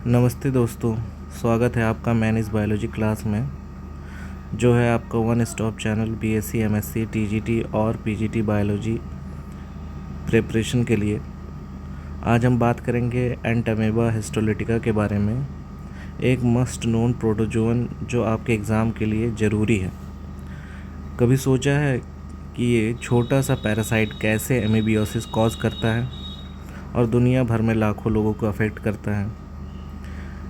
नमस्ते दोस्तों, स्वागत है आपका मैनेज बायोलॉजी क्लास में, जो है आपका one stop channel BSc, MSc, TGT और पीजीटी बायोलॉजी प्रिपरेशन के लिए। आज हम बात करेंगे एंटामेबा हिस्टोलिटिका के बारे में, एक मस्ट नोन प्रोटोजोअन जो आपके एग्ज़ाम के लिए ज़रूरी है। कभी सोचा है कि ये छोटा सा पैरासाइट कैसे एमीबियोसिस कॉज करता है और दुनिया भर में लाखों लोगों को अफेक्ट करता है?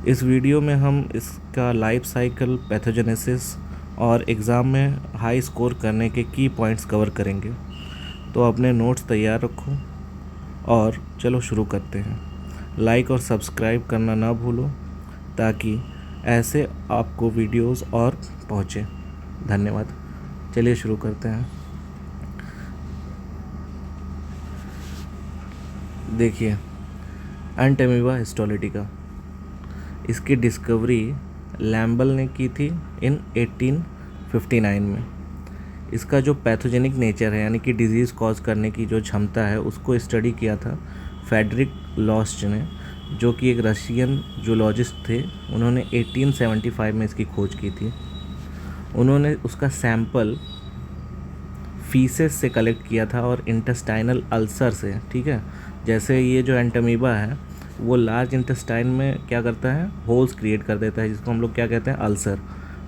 इस वीडियो में हम इसका लाइफ साइकिल, पैथोजेनेसिस और एग्ज़ाम में हाई स्कोर करने के की पॉइंट्स कवर करेंगे। तो अपने नोट्स तैयार रखो और चलो शुरू करते हैं। लाइक और सब्सक्राइब करना ना भूलो ताकि ऐसे आपको वीडियोस और पहुँचे। धन्यवाद। चलिए शुरू करते हैं। देखिए, एंटामेबा हिस्टोलिटिका, इसकी डिस्कवरी लैम्बल ने की थी इन 1859 में। इसका जो पैथोजेनिक नेचर है, यानी कि डिजीज़ कॉज करने की जो क्षमता है, उसको स्टडी किया था फ्रेडरिक लॉस्ट ने, जो कि एक रशियन जूलॉजिस्ट थे। उन्होंने 1875 में इसकी खोज की थी। उन्होंने उसका सैंपल फीसेस से कलेक्ट किया था और इंटेस्टाइनल अल्सर से। ठीक है, जैसे ये जो एंटामेबा है वो लार्ज इंटेस्टाइन में क्या करता है, होल्स क्रिएट कर देता है, जिसको हम लोग क्या कहते हैं, अल्सर।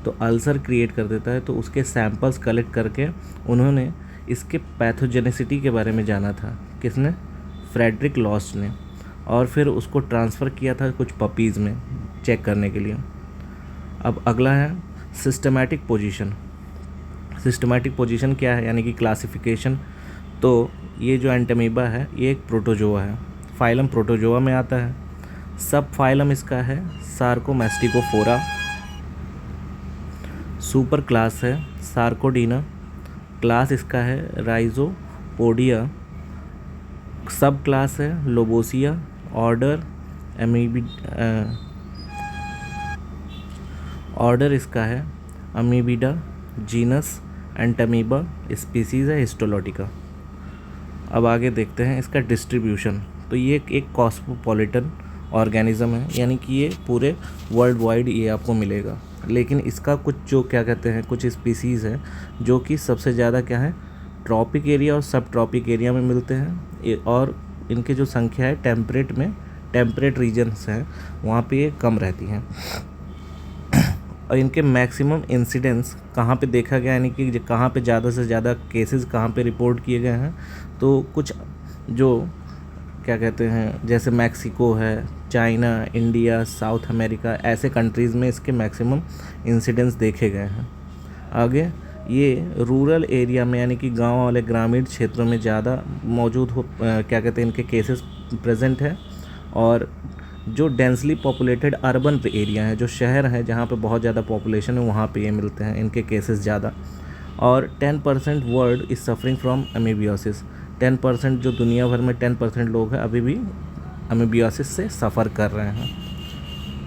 तो अल्सर क्रिएट कर देता है, तो उसके सैंपल्स कलेक्ट करके उन्होंने इसके पैथोजेनेसिटी के बारे में जाना था। किसने? फ्रेडरिक लॉस्ट ने। और फिर उसको ट्रांसफ़र किया था कुछ पपीज़ में चेक करने के लिए। अब अगला है सिस्टमैटिक पोजीशन। सिस्टमैटिक पोजीशन क्या है, यानी कि क्लासिफिकेशन। तो ये जो एंटामेबा है ये एक प्रोटोजोआ है, फाइलम प्रोटोजोआ में आता है। सब फाइलम इसका है सार्कोमेस्टिकोफोरा। सुपर क्लास है सार्कोडीना। क्लास इसका है राइजोपोडिया। सब क्लास है लोबोसिया। ऑर्डर ऑर्डर इसका है अमीबिडा। जीनस एंटामेबा। स्पीसीज़ है हिस्टोलोटिका। अब आगे देखते हैं इसका डिस्ट्रीब्यूशन। तो ये एक कॉस्मोपॉलिटन ऑर्गेनिज्म है, यानी कि ये पूरे वर्ल्ड वाइड ये आपको मिलेगा। लेकिन इसका कुछ जो क्या कहते हैं, कुछ स्पीसीज़ हैं जो कि सबसे ज़्यादा क्या है, ट्रॉपिक एरिया और सब ट्रॉपिक एरिया में मिलते हैं। और इनकी जो संख्या है टेम्परेट रीजन्स हैं वहाँ पे ये कम रहती हैं। और इनके मैक्सिमम इंसिडेंस कहाँ पे देखा गया, यानी कि कहाँ पे ज़्यादा से ज़्यादा केसेस कहाँ पे रिपोर्ट किए गए हैं, तो कुछ जो क्या कहते हैं, जैसे मैक्सिको है, चाइना, इंडिया, साउथ अमेरिका, ऐसे कंट्रीज़ में इसके मैक्सिमम इंसिडेंस देखे गए हैं। आगे ये रूरल एरिया में, यानी कि गांव वाले ग्रामीण क्षेत्रों में ज़्यादा मौजूद क्या कहते हैं, इनके केसेस प्रेजेंट है। और जो डेंसली पॉपुलेटेड अर्बन एरिया है, जो शहर है जहाँ पे बहुत ज़्यादा पॉपुलेशन है, वहाँ पे ये मिलते हैं इनके केसेस ज़्यादा। और 10% वर्ल्ड इज़ सफरिंग फ्रॉम अमीबियोसिस। 10% जो दुनिया भर में 10% लोग हैं अभी भी अमीबियोसिस से सफ़र कर रहे हैं।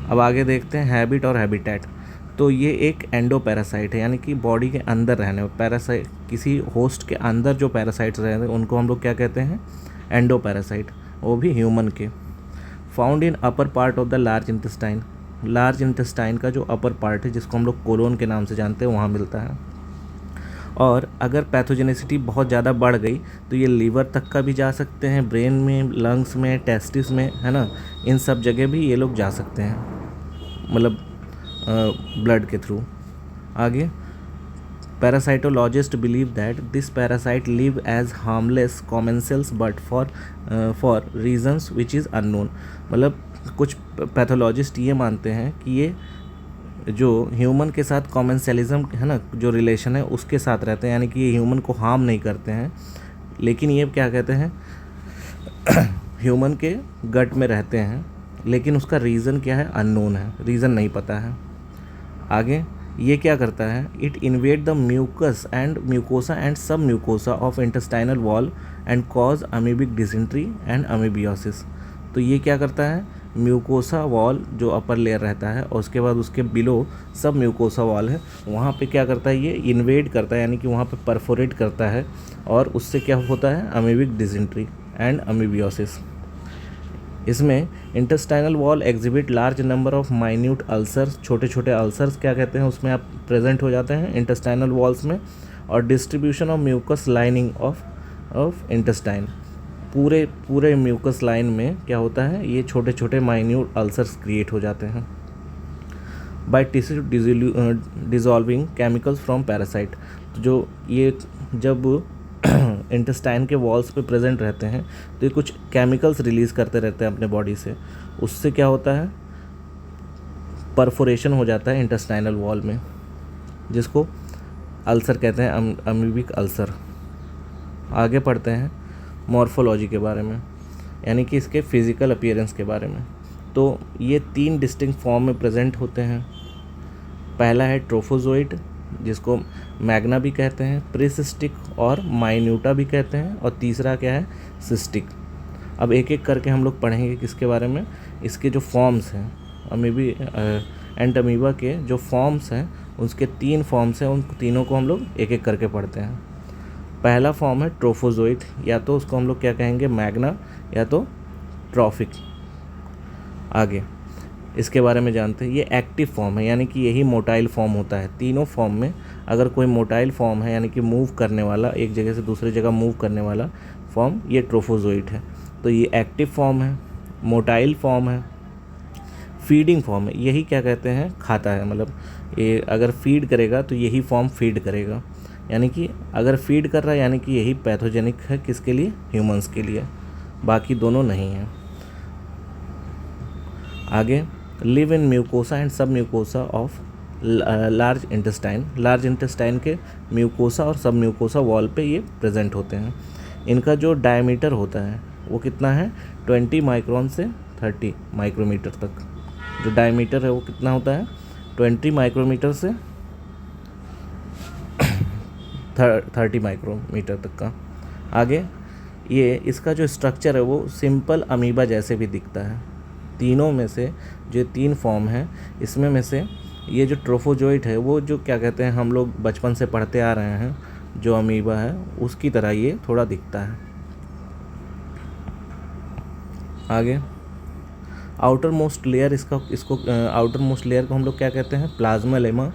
अब आगे देखते हैं हैबिट और हैबिटेट। तो ये एक एंडो पैरासाइट है, यानी कि बॉडी के अंदर रहने पैरासाइट, किसी होस्ट के अंदर जो पैरासाइट्स रहते हैं उनको हम लोग क्या कहते हैं, एंडो पैरासाइट, वो भी ह्यूमन के। Found in upper part of the large intestine. Large intestine का जो अपर पार्ट है, जिसको हम लोग कोलोन के नाम से जानते हैं, वहाँ मिलता है। और अगर पैथोजेनेसिटी बहुत ज़्यादा बढ़ गई तो ये लीवर तक का भी जा सकते हैं, ब्रेन में, लंग्स में, टेस्टिस में, है ना, इन सब जगह भी ये लोग जा सकते हैं, मतलब ब्लड के थ्रू। आगे parasitologist believe that this parasite live as harmless commensals but for reasons which is unknown. मतलब कुछ पैथोलॉजिस्ट ये मानते हैं कि ये जो ह्यूमन के साथ कॉमेंसेलिज्म है ना, जो रिलेशन है उसके साथ रहते हैं, यानी कि ये ह्यूमन को हार्म नहीं करते हैं, लेकिन ये क्या कहते हैं ह्यूमन के गट में रहते हैं, लेकिन उसका रीज़न क्या है, अननोन है, रीज़न नहीं पता है। आगे ये क्या करता है, it invade the mucus and mucosa and sub mucosa of intestinal wall and cause amoebic dysentery and amoebiosis. तो ये क्या करता है, म्यूकोसा वॉल जो अपर लेयर रहता है और उसके बाद उसके बिलो सब म्यूकोसा वॉल है, वहाँ पे क्या करता है, ये इन्वेड करता है, यानी कि वहाँ पे परफोरेट करता है, और उससे क्या होता है, अमीबिक डिसेंट्री एंड अमीबियोसिस। इसमें intestinal wall exhibit large number of minute ulcers, छोटे छोटे अल्सर्स क्या कहते हैं उसमें आप प्रेजेंट हो जाते हैं इंटेस्टाइनल वॉल्स में, और distribution of mucus lining of intestine, पूरे पूरे म्यूकस लाइन में क्या होता है, ये छोटे छोटे माइन्यूट अल्सर्स क्रिएट हो जाते हैं। By tissue dissolving chemicals from parasite, तो जो ये जब इंटेस्टाइन के वॉल्स पे प्रेजेंट रहते हैं तो ये कुछ केमिकल्स रिलीज़ करते रहते हैं अपने बॉडी से, उससे क्या होता है, परफोरेशन हो जाता है इंटेस्टाइनल वॉल में, जिसको अल्सर कहते हैं, अमीबिक अल्सर। आगे पढ़ते हैं मॉर्फोलॉजी के बारे में, यानी कि इसके फिज़िकल अपीयरेंस के बारे में। तो ये 3 डिस्टिंक्ट फॉर्म में प्रेजेंट होते हैं। पहला है ट्रोफोजोइड, जिसको मैग्ना भी कहते हैं, प्रीसिस्टिक और माइन्यूटा भी कहते हैं, और तीसरा क्या है, सिस्टिक। अब एक एक करके हम लोग पढ़ेंगे किसके बारे में, इसके जो फॉर्म्स हैं अमीबी एंड अमीबा के जो फॉर्म्स हैं, उसके 3 फॉर्म्स हैं, उन तीनों को हम लोग एक एक करके पढ़ते हैं। पहला फॉर्म है ट्रोफोजोइड, या तो उसको हम लोग क्या कहेंगे, मैग्ना, या तो ट्रॉफिक। आगे इसके बारे में जानते हैं, ये एक्टिव फॉर्म है, यानी कि यही मोटाइल फॉर्म होता है। तीनों फॉर्म में अगर कोई मोटाइल फॉर्म है, यानी कि मूव करने वाला, एक जगह से दूसरी जगह मूव करने वाला फॉर्म, ये ट्रोफोजोइट है। तो ये एक्टिव फॉर्म है, मोटाइल फॉर्म है, फीडिंग फॉर्म है, यही क्या कहते हैं, खाता है, मतलब ये अगर फीड करेगा तो यही फॉर्म फीड करेगा, यानी कि अगर फीड कर रहा है यानी कि यही पैथोजेनिक है, किसके लिए, ह्यूमंस के लिए, बाकी दोनों नहीं हैं। आगे live in mucosa and sub mucosa of large intestine, large intestine के म्यूकोसा और सब म्यूकोसा वॉल पे ये प्रेजेंट होते हैं। इनका जो डायमीटर होता है वो कितना है, 20 माइक्रोन से 30 माइक्रोमीटर तक। जो डायमीटर है वो कितना होता है, 20 माइक्रोमीटर से 30 माइक्रोमीटर तक का। आगे ये इसका जो स्ट्रक्चर है वो सिंपल अमीबा जैसे भी दिखता है। तीनों में से जो 3 फॉर्म हैं, इसमें में से ये जो ट्रोफोजोइट है वो जो क्या कहते हैं, हम लोग बचपन से पढ़ते आ रहे हैं, जो अमीबा है उसकी तरह ये थोड़ा दिखता है। आगे आउटर मोस्ट लेयर, इसको आउटर मोस्ट लेयर को हम लोग क्या कहते हैं, प्लाज्मा लेमा।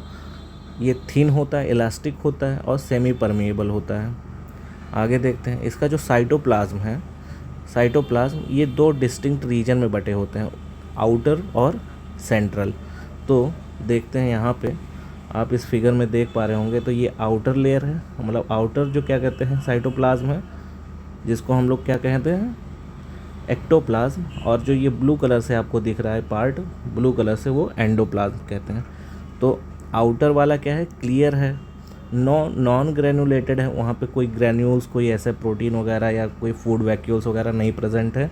ये थिन होता है, इलास्टिक होता है और सेमी परमिएबल होता है। आगे देखते हैं इसका जो साइटोप्लाज्म है, साइटोप्लाज्म ये 2 डिस्टिंक्ट रीजन में बटे होते हैं, आउटर और सेंट्रल। तो देखते हैं यहाँ पे आप इस फिगर में देख पा रहे होंगे, तो ये आउटर लेयर है, मतलब आउटर जो क्या कहते हैं साइटोप्लाज्म है, जिसको हम लोग क्या कहते हैं, एक्टोप्लाज्म। और जो ये ब्लू कलर से आपको दिख रहा है पार्ट, ब्लू कलर से, वो एंडोप्लाज्म कहते हैं। तो आउटर वाला क्या है, क्लियर है, नॉन ग्रेनुलेटेड है, वहाँ पे कोई ग्रेन्यूल्स, कोई ऐसे प्रोटीन वगैरह या कोई फूड वैक्यूल्स वगैरह नहीं प्रेजेंट है।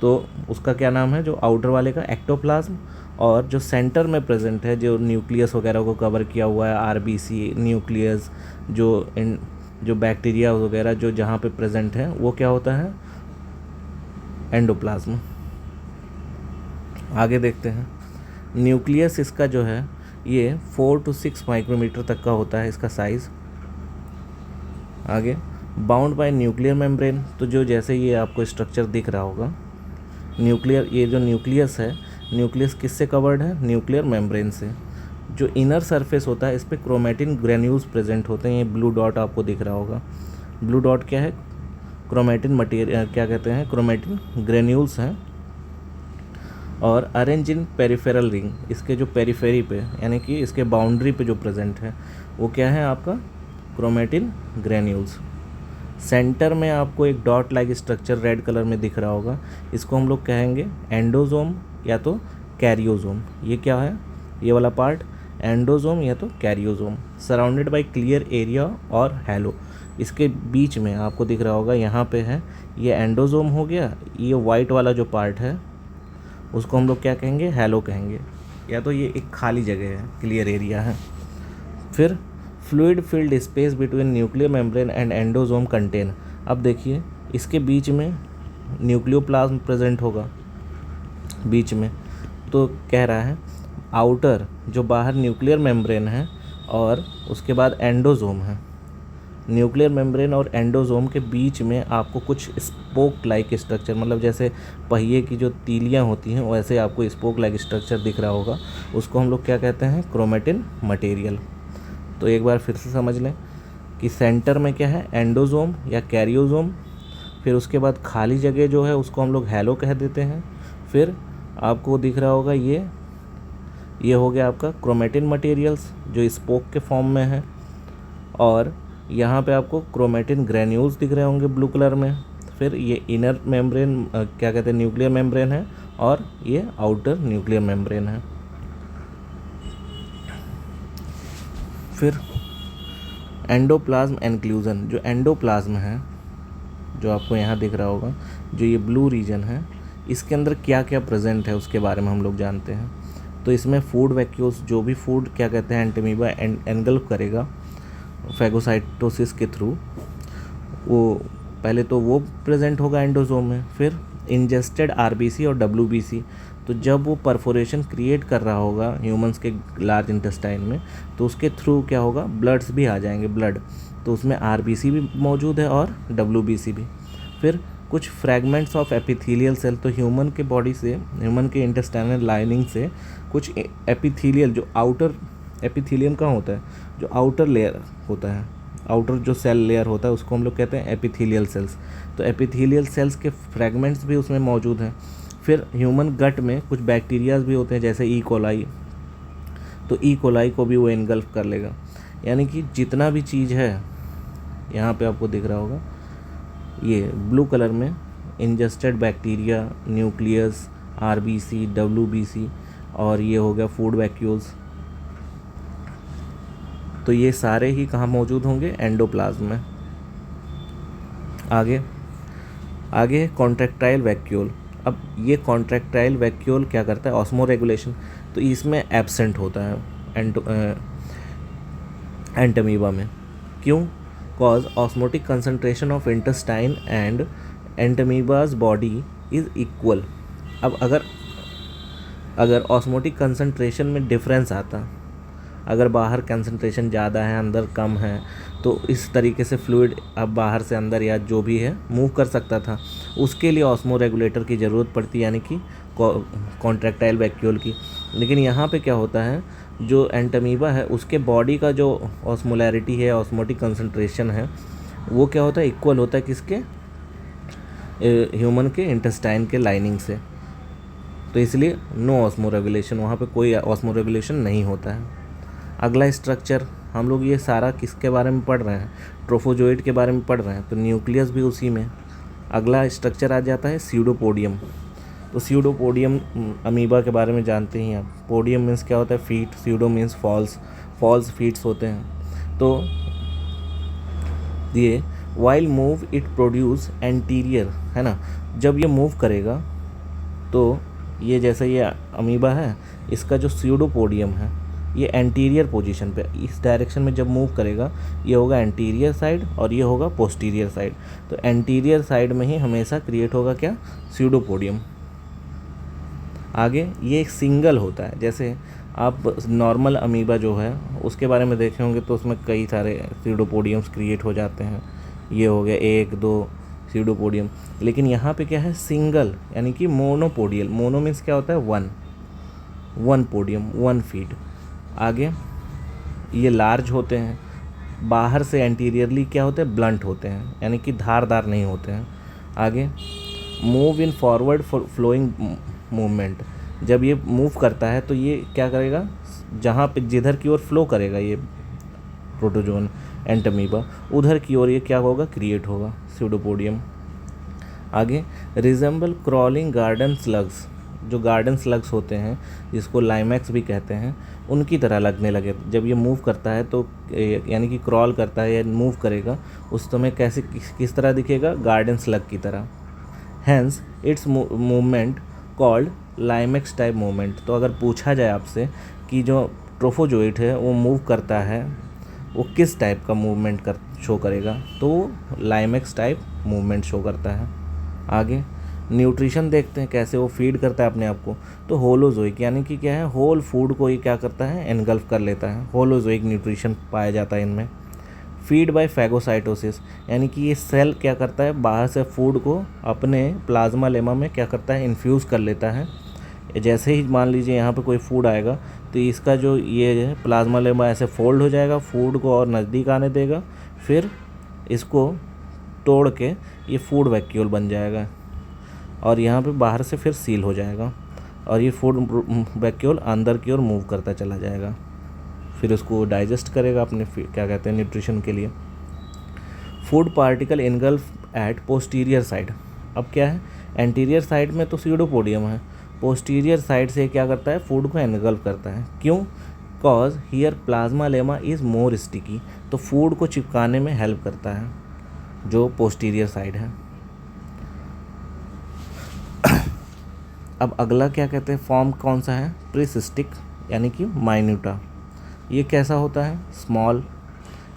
तो तो उसका क्या नाम है, जो आउटर वाले का, एक्टोप्लाज्म। और जो सेंटर में प्रेजेंट है, जो न्यूक्लियस वगैरह को कवर किया हुआ है, आरबीसी न्यूक्लियस, जो बैक्टीरिया वगैरह जो जहाँ पे प्रेजेंट है, वो क्या होता है, एंडोप्लाज्म। आगे देखते हैं न्यूक्लियस, इसका जो है ये 4 to 6 माइक्रोमीटर तक का होता है इसका साइज़। आगे बाउंड बाय न्यूक्लियर मेम्ब्रेन, तो जो जैसे ये आपको स्ट्रक्चर दिख रहा होगा, न्यूक्लियर, ये जो न्यूक्लियस है, न्यूक्लियस किससे कवर्ड है, न्यूक्लियर मेम्ब्रेन से। जो इनर सरफेस होता है, इस पर क्रोमेटिन ग्रेन्यूल्स प्रेजेंट होते हैं, ये ब्लू डॉट आपको दिख रहा होगा। ब्लू डॉट क्या है, क्रोमेटिन मटीरियल, क्या कहते हैं, क्रोमेटिन ग्रेन्यूल्स हैं। और अरेंज इन पेरिफेरल रिंग, इसके जो पेरिफेरी पे, यानी कि इसके बाउंड्री पे जो प्रेजेंट है, वो क्या है आपका, क्रोमेटिन ग्रेन्यूल्स। सेंटर में आपको एक dot like structure red colour में दिख रहा होगा, इसको हम लोग कहेंगे एंडोजोम या तो कैरियोजोम। ये क्या है, ये वाला पार्ट एंडोजोम या तो कैरियोजोम। सराउंडेड बाय क्लियर एरिया और हैलो, इसके बीच में आपको दिख रहा होगा, यहाँ पे है, ये एंडोजोम हो गया। ये वाइट वाला जो पार्ट है उसको हम लोग क्या कहेंगे, हैलो कहेंगे, या तो ये एक खाली जगह है, क्लियर एरिया है। फिर fluid filled space between nuclear membrane and endosome contain. अब देखिए इसके बीच में न्यूक्लियोप्लाज्म प्रेजेंट होगा बीच में, तो कह रहा है आउटर जो बाहर न्यूक्लियर मेम्ब्रेन है और उसके बाद एंडोजोम है, न्यूक्लियर मेम्ब्रेन और एंडोसोम के बीच में आपको कुछ स्पोक लाइक स्ट्रक्चर, मतलब जैसे पहिए की जो तीलियां होती हैं वैसे आपको स्पोक लाइक स्ट्रक्चर दिख रहा होगा, उसको हम लोग क्या कहते हैं, क्रोमेटिन मटेरियल। तो एक बार फिर से समझ लें कि सेंटर में क्या है, एंडोसोम या कैरियोसोम, फिर उसके बाद खाली जगह जो है उसको हम लोग हैलो कह देते हैं, फिर आपको दिख रहा होगा ये हो गया आपका क्रोमेटिन मटेरियल्स जो स्पोक के फॉर्म में है, और यहाँ पे आपको क्रोमेटिन ग्रेन्यूल्स दिख रहे होंगे ब्लू कलर में, फिर ये इनर मेम्ब्रेन क्या कहते हैं, न्यूक्लियर मेम्ब्रेन है, और ये आउटर न्यूक्लियर मेम्ब्रेन है। फिर एंडोप्लाज्म एनक्लूजन, जो एंडोप्लाज्म है जो आपको यहाँ दिख रहा होगा, जो ये ब्लू रीजन है, इसके अंदर क्या क्या प्रेजेंट है उसके बारे में हम लोग जानते हैं। तो इसमें फूड वैक्यूल्स, जो भी फूड क्या कहते हैं एंटीमीबा एनगल्फ करेगा फैगोसाइटोसिस के थ्रू, वो पहले तो वो प्रेजेंट होगा एंडोसोम में। फिर इंजेस्टेड आरबीसी और डब्ल्यूबीसी, तो जब वो परफोरेशन क्रिएट कर रहा होगा ह्यूमंस के लार्ज इंटेस्टाइन में, तो उसके थ्रू क्या होगा, ब्लड्स भी आ जाएंगे, ब्लड, तो उसमें आरबीसी भी मौजूद है और डब्ल्यूबीसी भी। फिर कुछ फ्रैगमेंट्स ऑफ एपिथेलियल सेल, तो ह्यूमन के बॉडी से, ह्यूमन के इंटेस्टाइनल लाइनिंग से कुछ एपिथेलियल, जो आउटर एपिथेलियम कहाँ होता है, जो आउटर लेयर होता है, आउटर जो सेल लेयर होता है उसको हम लोग कहते हैं एपिथेलियल सेल्स। तो एपिथेलियल सेल्स के फ्रैगमेंट्स भी उसमें मौजूद हैं। फिर ह्यूमन गट में कुछ बैक्टीरियाज भी होते हैं जैसे ई कोलाई, तो ई कोलाई को भी वो इनगल्फ कर लेगा। यानी कि जितना भी चीज़ है यहाँ पे आपको दिख रहा होगा, ये ब्लू कलर में ingested bacteria, nucleus, RBC, WBC, और ये हो गया फूड वैक्यूल्स, तो ये सारे ही कहाँ मौजूद होंगे, एंडोप्लाज्म में। आगे कॉन्ट्रैक्टाइल वैक्यूल। अब ये कॉन्ट्रैक्टाइल वैक्यूल क्या करता है, ऑस्मो रेगुलेशन, तो इसमें एब्सेंट होता है एंटमीबा में। क्यों? Cause osmotic concentration of intestine and entamoeba's body is equal. अब अगर ऑस्मोटिक कंसंट्रेशन में डिफरेंस आता, अगर बाहर कंसंट्रेशन ज़्यादा है अंदर कम है, तो इस तरीके से फ्लूइड अब बाहर से अंदर या जो भी है मूव कर सकता था, उसके लिए ऑस्मो रेगुलेटर की ज़रूरत पड़ती, यानी कि कॉन्ट्रैक्टाइल वैक्यूल की। लेकिन यहाँ पे क्या होता है, जो एंटमीबा है उसके बॉडी का जो ऑस्मोलैरिटी है, ऑस्मोटिक कंसंट्रेशन है, वो क्या होता है, इक्वल होता है किसके, ह्यूमन के इंटेस्टाइन के लाइनिंग से। तो इसलिए नो ऑस्मो रेगुलेशन, वहाँ पे कोई ऑस्मो रेगुलेशन नहीं होता है। अगला स्ट्रक्चर, हम लोग ये सारा किसके बारे में पढ़ रहे हैं, ट्रोफोजोइड के बारे में पढ़ रहे हैं, तो न्यूक्लियस भी उसी में। अगला स्ट्रक्चर आ जाता है स्यूडोपोडियम। तो स्यूडोपोडियम अमीबा के बारे में जानते ही आप। पोडियम मीन्स क्या होता है, feet, pseudo means false feets होते हैं। तो ये while move it produce anterior, है ना, जब ये मूव करेगा तो ये जैसे ये अमीबा है, इसका जो स्यूडोपोडियम है ये एंटीरियर पोजीशन पे, इस डायरेक्शन में जब मूव करेगा, ये होगा एंटीरियर साइड और ये होगा पोस्टीरियर साइड। तो एंटीरियर साइड में ही हमेशा क्रिएट होगा क्या, स्यूडोपोडियम। आगे ये एक सिंगल होता है, जैसे आप नॉर्मल अमीबा जो है उसके बारे में देखे होंगे तो उसमें कई सारे स्यूडोपोडियम्स क्रिएट हो जाते हैं, ये हो गया 1-2 स्यूडोपोडियम। लेकिन यहाँ पे क्या है, सिंगल, यानी कि मोनोपोडियल। मोनो मीन्स क्या होता है, वन पोडियम, 1 फीट। आगे ये लार्ज होते हैं, बाहर से एंटीरियरली क्या होते हैं, ब्लंट होते हैं, यानी कि धारदार नहीं होते हैं। आगे move in forward flowing movement, जब ये मूव करता है तो ये क्या करेगा, जहाँ पे जिधर की ओर फ्लो करेगा ये प्रोटोजोन एंटमीबा, उधर की ओर ये क्या होगा, क्रिएट होगा स्यूडोपोडियम। आगे रिजेंबल क्रॉलिंग गार्डन स्लग्स, जो गार्डन स्लग्स होते हैं जिसको लाइमैक्स भी कहते हैं, उनकी तरह लगने लगे। जब ये मूव करता है तो यानी कि क्रॉल करता है या मूव करेगा, उस समय कैसे किस तरह दिखेगा, गार्डन स्लग की तरह। Hence its movement called limax type movement. तो अगर पूछा जाए आपसे कि जो ट्रोफोजोइट है वो मूव करता है, वो किस टाइप का मूवमेंट शो करेगा, तो वो लाइमैक्स टाइप मूवमेंट शो करता है। आगे न्यूट्रिशन देखते हैं कैसे वो फीड करता है अपने आप को। तो होलोजोइक, यानी कि क्या है, होल फूड को ये क्या करता है, एनगल्फ कर लेता है। होलोजोइक न्यूट्रिशन पाया जाता है इनमें। फीड बाय फैगोसाइटोसिस, यानी कि ये सेल क्या करता है, बाहर से फूड को अपने प्लाज्मा लेमा में क्या करता है, इन्फ्यूज़ कर लेता है। जैसे ही मान लीजिए यहाँ पे कोई फूड आएगा तो इसका जो ये है प्लाज्मा लेमा ऐसे फोल्ड हो जाएगा, फूड को और नज़दीक आने देगा, फिर इसको तोड़ के ये फूड वैक्यूल बन जाएगा और यहाँ पे बाहर से फिर सील हो जाएगा और ये फूड वैक्यूल अंदर की ओर मूव करता चला जाएगा, फिर उसको डाइजेस्ट करेगा अपने क्या कहते हैं न्यूट्रिशन के लिए। Food particle engulf at posterior side. अब क्या है, एंटीरियर साइड में तो सीडोपोडियम है, पोस्टीरियर साइड से क्या करता है, फूड को एनगल्फ करता है। क्यों? Cause here plasma lemma is more sticky, तो फूड को चिपकाने में हेल्प करता है जो पोस्टीरियर साइड है। अब अगला क्या कहते हैं फॉर्म कौन सा है, प्रीसिस्टिक यानी कि माइन्यूटा। ये कैसा होता है, स्मॉल,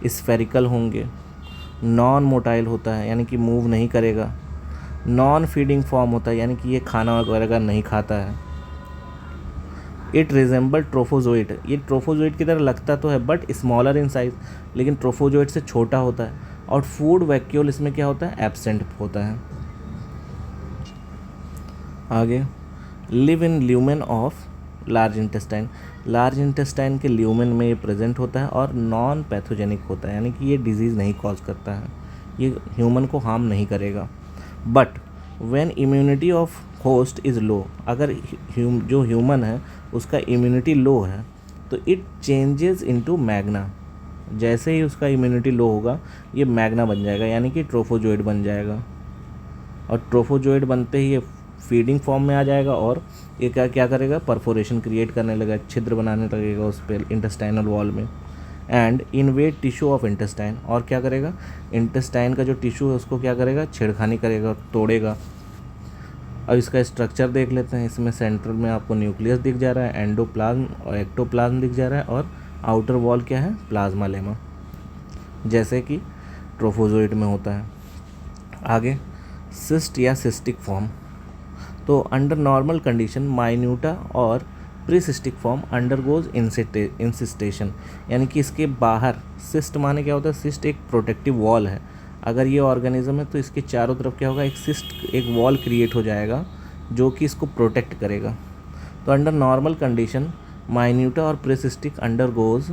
स्फेरिकल होंगे, नॉन मोटाइल होता है यानी कि मूव नहीं करेगा, नॉन फीडिंग फॉर्म होता है यानी कि ये खाना वगैरह नहीं खाता है। इट रिजेंबल ट्रोफोजोइट, ये ट्रोफोजोइट की तरह लगता तो है बट स्मॉलर इन साइज, लेकिन ट्रोफोजोइट से छोटा होता है। और फूड वैक्यूल इसमें क्या होता है, एब्सेंट होता है। आगे, live in lumen of large intestine, large intestine के ल्यूमेन में ये प्रेजेंट होता है और नॉन पैथोजेनिक होता है, यानी कि ये डिजीज़ नहीं कॉज करता है, ये ह्यूमन को हार्म नहीं करेगा। But when immunity of host is low, अगर जो ह्यूमन है उसका इम्यूनिटी लो है तो इट चेंजेस इनटू मैग्ना, जैसे ही उसका इम्यूनिटी लो होगा ये मैग्ना बन जाएगा यानी कि ट्रोफोजोइड बन जाएगा। और ट्रोफोजोइड बनते ही ये फीडिंग फॉर्म में आ जाएगा और ये क्या करेगा, परफोरेशन क्रिएट करने लगेगा, छिद्र बनाने लगेगा उस पर इंटेस्टाइनल वॉल में, and invade tissue of intestine, और क्या करेगा, इंटेस्टाइन का जो टिश्यू है उसको क्या करेगा, छेड़खानी करेगा, तोड़ेगा। अब इसका स्ट्रक्चर देख लेते हैं, इसमें सेंटर में आपको न्यूक्लियस दिख जा रहा है, एंडोप्लाज्म और एक्टोप्लाज्म दिख जा रहा है और आउटर वॉल क्या है, प्लाज्मा लेमा, जैसे कि ट्रोफोजोइट में होता है। आगे, सिस्ट या सिस्टिक फॉर्म, तो अंडर नॉर्मल कंडीशन माइन्यूटा और प्रीसिस्टिक फॉर्म अंडरगोज इंसिस्टेशन, यानी कि इसके बाहर सिस्ट माने क्या होता है, सिस्ट एक प्रोटेक्टिव वॉल है, अगर ये ऑर्गेनिज्म है तो इसके चारों तरफ क्या होगा, एक सिस्ट, एक वॉल क्रिएट हो जाएगा जो कि इसको प्रोटेक्ट करेगा। तो अंडर नॉर्मल कंडीशन माइन्यूटा और प्रीसिस्टिक अंडरगोज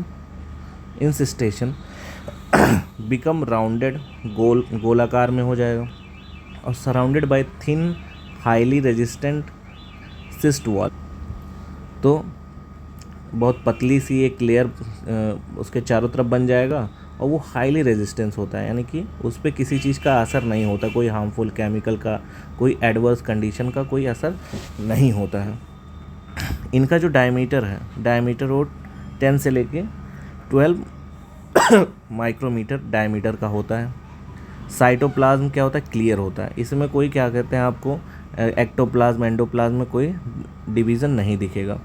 इंसिस्टेशन बिकम राउंडेड, गोलाकार में हो जाएगा और surrounded by thin highly resistant cyst wall, तो बहुत पतली सी एक लेयर उसके चारों तरफ बन जाएगा और वो हाईली रेजिस्टेंस होता है, यानी कि उस पर किसी चीज़ का असर नहीं होता, कोई हार्मफुल केमिकल का, कोई एडवर्स कंडीशन का कोई असर नहीं होता है। इनका जो डायमीटर है, डायमीटर वो 10 से लेके 12 माइक्रोमीटर डायमीटर का होता है। साइटोप्लाज्म क्या होता है, क्लियर होता है, इसमें कोई क्या कहते हैं आपको एक्टोप्लाज्म एंडोप्लाज्म में कोई डिवीज़न नहीं दिखेगा।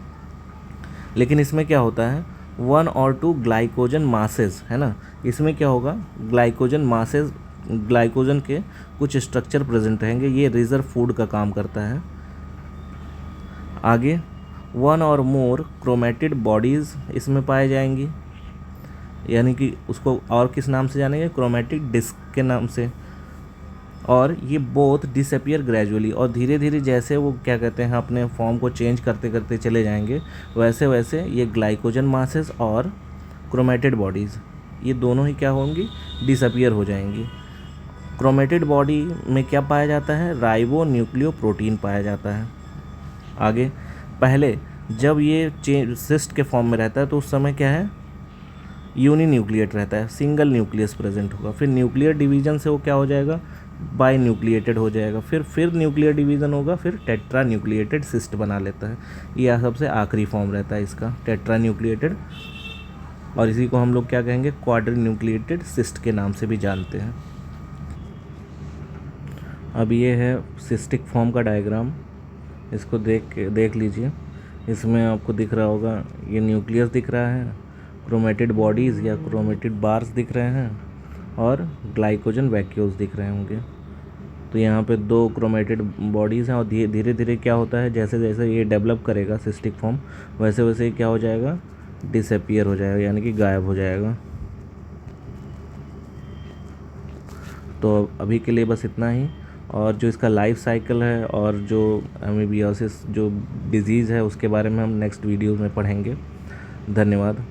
लेकिन इसमें क्या होता है, 1 और 2 ग्लाइकोजन मासेस है ना, इसमें क्या होगा, ग्लाइकोजन मासेस, ग्लाइकोजन के कुछ स्ट्रक्चर प्रेजेंट रहेंगे, ये रिजर्व फूड का काम करता है। आगे, 1 और मोर क्रोमेटिड बॉडीज़ इसमें पाए जाएंगी, यानी कि उसको और किस नाम से जानेंगे, क्रोमेटिक डिस्क के नाम से। और ये बोथ डिसअपियर ग्रेजुअली, और धीरे धीरे जैसे वो क्या कहते हैं अपने फॉर्म को चेंज करते करते चले जाएंगे, वैसे वैसे ये ग्लाइकोजन मासेस और क्रोमेटेड बॉडीज़ ये दोनों ही क्या होंगी, डिसअपियर हो जाएंगी। क्रोमेटेड बॉडी में क्या पाया जाता है, राइबो न्यूक्लियो प्रोटीन पाया जाता है। आगे, पहले जब ये सिस्ट के फॉर्म में रहता है तो उस समय क्या है, यूनी न्यूक्लिएट रहता है, सिंगल न्यूक्लियस प्रेजेंट होगा, फिर न्यूक्लियर डिवीजन से वो क्या हो जाएगा, बाई न्यूक्लिएटेड हो जाएगा, फिर न्यूक्लियर डिवीज़न होगा, फिर टेट्रा न्यूक्लिएटेड सिस्ट बना लेता है। यह सबसे आखिरी फॉर्म रहता है इसका, टेट्रा न्यूक्लिएटेड, और इसी को हम लोग क्या कहेंगे, क्वाड्री न्यूक्लिएटेड सिस्ट के नाम से भी जानते हैं। अब ये है सिस्टिक फॉर्म का डायग्राम, इसको देख लीजिए, इसमें आपको दिख रहा होगा ये न्यूक्लियस दिख रहा है, क्रोमेटेड बॉडीज़ या क्रोमेटेड बार्स दिख रहे हैं और ग्लाइकोजन वैक्यूल्स दिख रहे होंगे। तो यहाँ पे 2 क्रोमेटेड बॉडीज़ हैं और धीरे धीरे क्या होता है, जैसे जैसे ये डेवलप करेगा सिस्टिक फॉर्म, वैसे वैसे क्या हो जाएगा, डिसअपियर हो जाएगा, यानी कि गायब हो जाएगा। तो अभी के लिए बस इतना ही। और जो इसका लाइफ साइकिल है और जो अमीबियोसिस जो डिज़ीज़ है उसके बारे में हम नेक्स्ट वीडियो में पढ़ेंगे। धन्यवाद।